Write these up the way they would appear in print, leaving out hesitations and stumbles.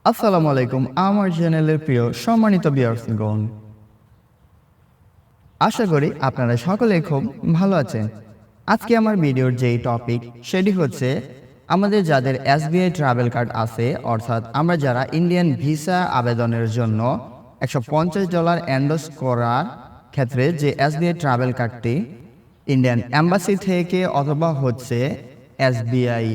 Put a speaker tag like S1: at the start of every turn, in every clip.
S1: আসসালামু আলাইকুম আমার চ্যানেলের প্রিয় সম্মানিত ভিউয়ার্সগণ, আশা করি আপনারা সকলে খুব ভালো আছেন। আজকে আমার ভিডিওর যেই টপিক সেটি হচ্ছে আমাদের যাদের এসবিআই ট্রাভেল কার্ড আছে, অর্থাৎ আমরা যারা ইন্ডিয়ান ভিসা আবেদনের জন্য $150 এন্ডোর্স করার ক্ষেত্রে যে এসবিআই ট্রাভেল কার্ডটি ইন্ডিয়ান এম্বাসি থেকে অথবা হচ্ছে এসবিআই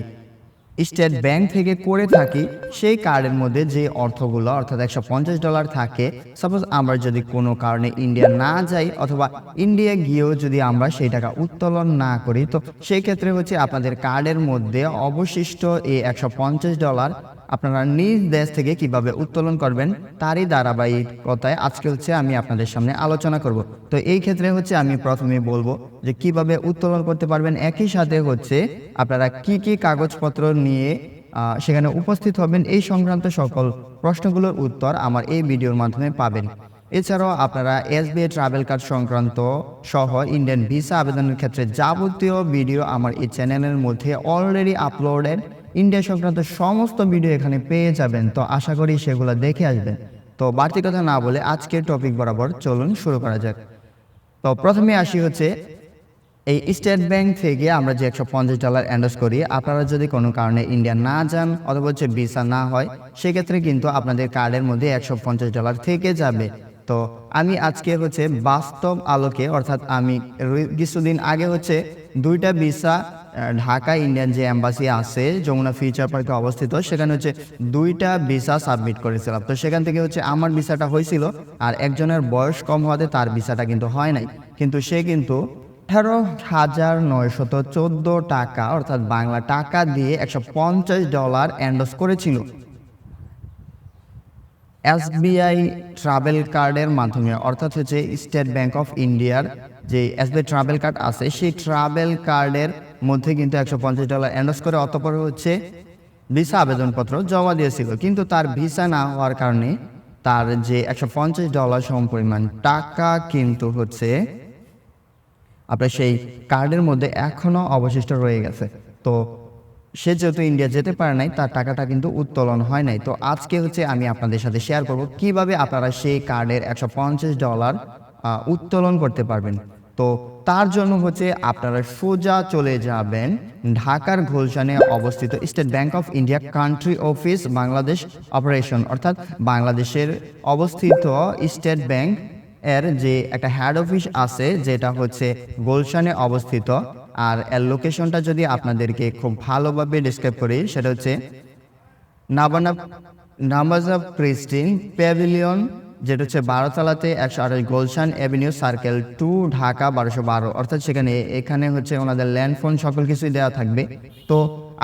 S1: স্টেট ব্যাংক থেকে করে থাকি, সেই কার্ডের মধ্যে যে অর্থগুলো অর্থাৎ $150 থাকে। সাপোজ আমরা যদি কোনো কারণে ইন্ডিয়া না যাই অথবা ইন্ডিয়া গিয়েও যদি আমরা সেই টাকা উত্তোলন না করি, তো সেই ক্ষেত্রে হচ্ছে আপনাদের কার্ডের মধ্যে অবশিষ্ট এই $150 আপনারা নিজ দেশ থেকে কিভাবে উত্তোলন করবেন তারই ধারাবাহিকতায় আজকে হচ্ছে আমি আপনাদের সামনে আলোচনা করব। তো এই ক্ষেত্রে হচ্ছে আমি প্রথমে বলবো যে কিভাবে উত্তোলন করতে পারবেন, একই সাথে হচ্ছে আপনারা কি কি কাগজপত্র নিয়ে সেখানে উপস্থিত হবেন, এই সংক্রান্ত সকল প্রশ্নগুলোর উত্তর আমার এই ভিডিওর মাধ্যমে পাবেন। এছাড়াও আপনারা এসবিআই ট্রাভেল কার্ড সংক্রান্ত সহ ইন্ডিয়ান ভিসা আবেদনের ক্ষেত্রে যাবতীয় ভিডিও আমার এই চ্যানেলের মধ্যে অলরেডি আপলোডেড। ইন্ডিয়া সংক্রান্ত সমস্ত ভিডিও এখানে পেয়ে যাবেন, তো আশা করি সেগুলো দেখে আসবেন। তো বাড়তি কথা না বলে আজকের টপিক বরাবর চলুন শুরু করা যাক। তো প্রথমে আসি হচ্ছে এই স্টেট ব্যাংক থেকে আমরা যে $150 এন্ডোর্স করি, আপনারা যদি কোনো কারণে ইন্ডিয়া না যান অথবা হচ্ছে ভিসা না হয়, সেক্ষেত্রে কিন্তু আপনাদের কার্ডের মধ্যে $150 থেকে যাবে। তো আমি আজকে হচ্ছে বাস্তব আলোকে, অর্থাৎ আমি কিছুদিন আগে হচ্ছে দুইটা ভিসা ঢাকা ইন্ডিয়ান যে এম্বাসি আছে যমুনা ফিউচার পার্কে অবস্থিত, সেখানে হচ্ছে দুইটা ভিসা সাবমিট করেছিলাম। তো সেখান থেকে হচ্ছে আমার ভিসাটা হয়েছিল, আর একজনের বয়স কম হওয়াতে তার ভিসাটা কিন্তু হয় নাই। কিন্তু সে কিন্তু 18,914 টাকা অর্থাৎ বাংলা টাকা দিয়ে $150 এন্ডোর্স করেছিল এসবিআই ট্রাভেল কার্ডের মাধ্যমে, অর্থাৎ হচ্ছে স্টেট ব্যাংক অফ ইন্ডিয়ার যে এসবিআই ট্রাভেল কার্ড আছে সেই ট্রাভেল কার্ডের মধ্যে কিন্তু $150 এন্ডোর্স করে অতঃপর হচ্ছে ভিসা আবেদনপত্র জমা দিয়েছিল। কিন্তু তার ভিসা না হওয়ার কারণে তার যে $150 সমপরিমাণ টাকা কিন্তু হচ্ছে আপনার সেই কার্ডের মধ্যে এখনো অবশিষ্ট রয়ে গেছে। তো সে যেহেতু ইন্ডিয়া যেতে পারে নাই, তার টাকাটা কিন্তু উত্তোলন হয় নাই। তো আজকে হচ্ছে আমি আপনাদের সাথে শেয়ার করব কিভাবে আপনারা সেই কার্ডের $150 উত্তোলন করতে পারবেন। তো তার জন্য হচ্ছে আপনারা সোজা চলে যাবেন ঢাকার গুলশানে অবস্থিত state bank of India country office Bangladesh operation, অর্থাৎ বাংলাদেশের অবস্থিত স্টেট ব্যাংক এর যে একটা হেড অফিস আছে যেটা হচ্ছে গুলশানে অবস্থিত। আর এর লোকেশনটা যদি আপনাদেরকে খুব ভালোভাবে ডিসক্রাইব করি, সেটা হচ্ছে নামাজা প্রিস্টিন প্যাভিলিয়ন, যেটা হচ্ছে 12 তলাতে 128 গুলশান এভিনিউ সার্কেল 2 ঢাকা 1212। অর্থাৎ এখানে হচ্ছে ওনাদের ল্যান্ড ফোন সকল কিছুই দেওয়া থাকবে। তো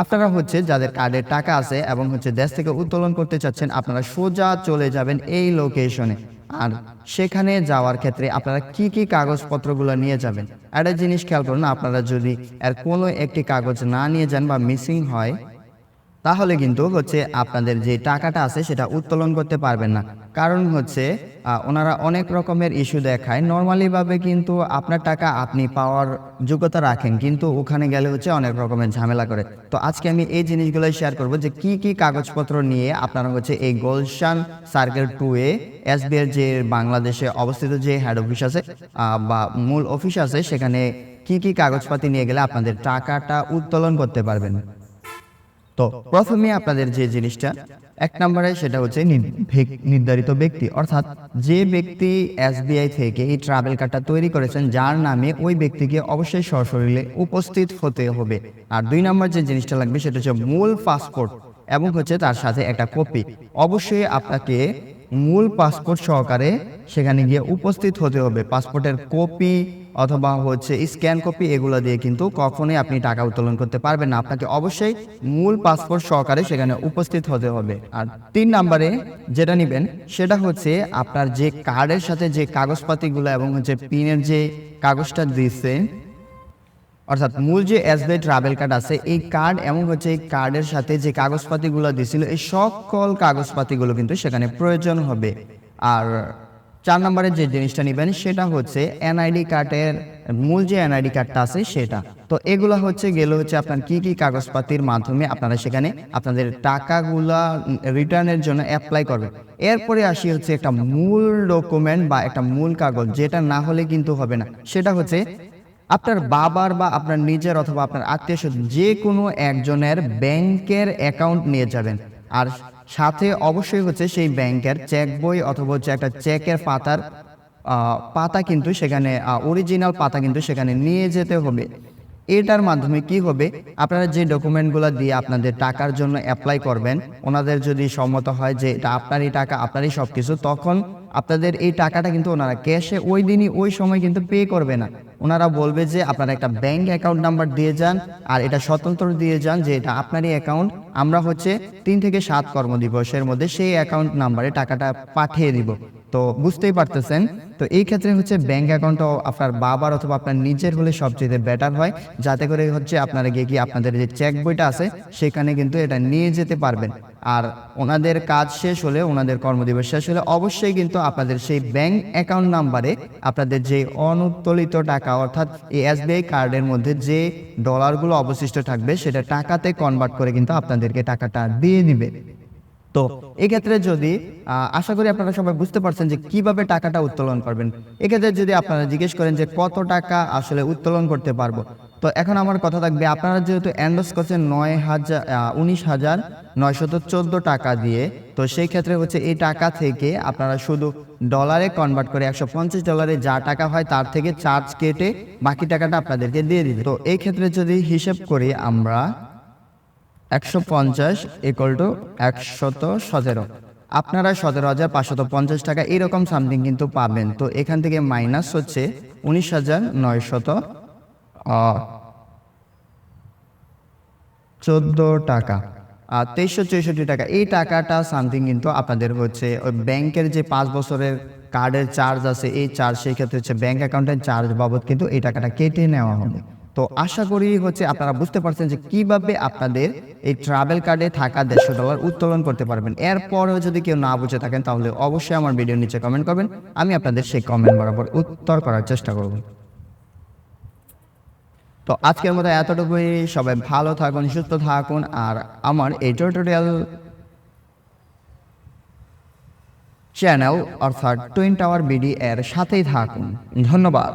S1: আপনারা হচ্ছে যাদের কার্ডের টাকা আছে এবং হচ্ছে দেশ থেকে উত্তোলন করতে চাচ্ছেন, আপনারা সোজা চলে যাবেন এই লোকেশনে। আর সেখানে যাওয়ার ক্ষেত্রে আপনারা কি কি কাগজপত্রগুলো নিয়ে যাবেন, একটা জিনিস খেয়াল করুন, আপনারা যদি এর কোনো একটি কাগজ না নিয়ে যান বা মিসিং হয়, তাহলে কিন্তু হচ্ছে আপনাদের যে টাকাটা আছে সেটা উত্তোলন করতে পারবেন না। কারণ হচ্ছে ওনারা অনেক রকমের ইস্যু দেখায়। নর্মালিভাবে কিন্তু আপনার টাকা আপনি পাওয়ার যোগ্যতা রাখেন, কিন্তু ওখানে গেলে হচ্ছে অনেক রকমের ঝামেলা করে। তো আজকে আমি এই জিনিসগুলোই শেয়ার করব যে কি কি কাগজপত্র নিয়ে আপনারা হচ্ছে এই গুলশান সার্কেল 2-এ এসবিআই যে বাংলাদেশে অবস্থিত যে হেড অফিস আছে বা মূল অফিস আছে, সেখানে কি কি কাগজপাতি নিয়ে গেলে আপনাদের টাকাটা উত্তোলন করতে পারবেন। তো প্রথমে আপনাদের যে জিনিসটা এক নম্বরে সেটা হচ্ছে নির্ধারিত ব্যক্তি, অর্থাৎ যে ব্যক্তি এসবিআই থেকে এই ট্রাভেল কার্ডটা তৈরি করেছেন যার নামে, ওই ব্যক্তিকে অবশ্যই সশরীরে উপস্থিত হতে হবে। আর 2 নম্বর যে জিনিসটা লাগবে সেটা হচ্ছে মূল পাসপোর্ট এবং হচ্ছে তার সাথে একটা কপি। অবশ্যই আপনাকে মূল পাসপোর্ট সহকারে সেখানে গিয়ে উপস্থিত হতে হবে। পাসপোর্টের কপি অথবা হচ্ছে স্ক্যান কপি এগুলো দিয়ে কিন্তু কখনোই আপনি টাকা উত্তোলন করতে পারবেন না। আপনাকে অবশ্যই মূল পাসপোর্ট সহকারে সেখানে উপস্থিত হতে হবে। আর 3 নম্বরে যেটা নেবেন সেটা হচ্ছে আপনার যে কার্ডের সাথে যে কাগজপাতিগুলো এবং হচ্ছে পিনের যে কাগজটা দিচ্ছে, অর্থাৎ মূল যে এসবিআই ট্রাভেল কার্ড আছে এই কার্ড এবং হচ্ছে এই কার্ডের সাথে যে কাগজপাতিগুলো দিছিল, এই সকল কাগজপাতিগুলো কিন্তু সেখানে প্রয়োজন হবে। আর 4 নম্বরে যে জিনিসটা নেবেন সেটা হচ্ছে এনআইডি কার্ডের মূল যে এনআইডি কার্ডটা আছে সেটা। তো এগুলা গেলে আপনার কি কি কাগজপাতির মাধ্যমে আপনারা সেখানে আপনাদের টাকাগুলা রিটার্নের জন্য অ্যাপ্লাই করবেন। এরপরে আসি একটা মূল ডকুমেন্ট বা একটা মূল কাগজ, যেটা না হলে কিন্তু হবে না। সেটা হচ্ছে আপনার বাবার বা আপনার নিজের অথবা আপনার আত্মীয়স্বজন যে কোনো একজনের ব্যাংকের অ্যাকাউন্ট নিয়ে যাবেন। আর সাথে অবশ্যই সেই ব্যাংকের চেক বই অথবা একটা চেকের পাতা কিন্তু সেখানে অরিজিনাল পাতা কিন্তু সেখানে নিয়ে যেতে হবে। এটার মাধ্যমে কি হবে, আপনারা যে ডকুমেন্টগুলো দিয়ে আপনাদের টাকার জন্য অ্যাপ্লাই করবেন, ওনাদের যদি সম্মত হয় যে এটা আপনারই টাকা, আপনারই সব কিছু, তখন আপনাদের এই টাকাটা কিন্তু ওনারা ক্যাশে ওই দিনই ওই সময় কিন্তু পে করবে না। ওনারা বলবে যে আপনারা একটা ব্যাংক অ্যাকাউন্ট নাম্বার দিয়ে যান, আর এটা স্বতন্ত্র দিয়ে যান যে এটা আপনারই অ্যাকাউন্ট। আমরা 3 থেকে 7 কর্মদিবসের মধ্যে সেই অ্যাকাউন্ট নাম্বারে টাকাটা পাঠিয়ে দিব। তো বুঝতেই পারতেছেন। তো এই ক্ষেত্রে ব্যাংক অ্যাকাউন্টও আপনার বাবার অথবা আপনার নিজের হলে সবচেয়ে বেটার হয়, যাতে করে আপনারা গিয়ে আপনাদের যে চেক বইটা আছে সেখানে কিন্তু এটা নিয়ে যেতে পারবেন। আর ওনাদের কাজ শেষ হলে, ওনাদের কর্মদিবস শেষ হলে অবশ্যই কিন্তু আপনাদের সেই ব্যাংক অ্যাকাউন্ট নাম্বারে আপনাদের যে অনুত্তোলিত টাকা, অর্থাৎ এই এসবিআই কার্ডের মধ্যে যে ডলারগুলো অবশিষ্ট থাকবে সেটা টাকাতে কনভার্ট করে কিন্তু আপনাদেরকে টাকাটা দিয়ে দিবে। তো এক্ষেত্রে যদি আশা করি আপনারা সবাই বুঝতে পারছেন যে কিভাবে টাকাটা উত্তোলন করবেন। এক্ষেত্রে যদি আপনারা জিজ্ঞেস করেন যে কত টাকা আসলে উত্তোলন করতে পারবো, তো এখন আমার কথা থাকবে, আপনারা যেহেতু এন্ডোর্স করছেন 19,914 টাকা দিয়ে, তো সেই ক্ষেত্রে এই টাকা থেকে আপনারা শুধু ডলারে কনভার্ট করে $150 যা টাকা হয় তার থেকে চার্জ কেটে বাকি টাকাটা আপনাদেরকে দিয়ে দিবে। তো এই ক্ষেত্রে যদি হিসেব করি আমরা 150 = 117, আপনারা 17,550 টাকা এরকম সামথিং কিন্তু পাবেন। তো এখান থেকে মাইনাস 19,914 টাকা আর 2364 টাকা, এই টাকাটা সামথিং কিন্তু আপনাদের ওই ব্যাংকের যে 5 বছরের কার্ডের চার্জ আছে, এই চার্জ সেই ক্ষেত্রে ব্যাংক অ্যাকাউন্টের চার্জ বাবদ কিন্তু এই টাকাটা কেটে নেওয়া হবে। তো আশা করি আপনারা বুঝতে পারছেন যে কিভাবে আপনাদের এই ট্রাভেল কার্ডে থাকা $150 উত্তোলন করতে পারবেন। এরপরেও যদি কেউ না বুঝে থাকেন তাহলে অবশ্যই আমার ভিডিওর নিচে কমেন্ট করবেন, আমি আপনাদের সেই কমেন্ট বরাবর উত্তর করার চেষ্টা করব। তো আজকের মতো এতটুকুই। সবাই ভালো থাকুন, সুস্থ থাকুন, আর আমার এই টিউটোরিয়াল চ্যানেল অর্থাৎ টুইন টাওয়ার বিডি এর সাথেই থাকুন। ধন্যবাদ।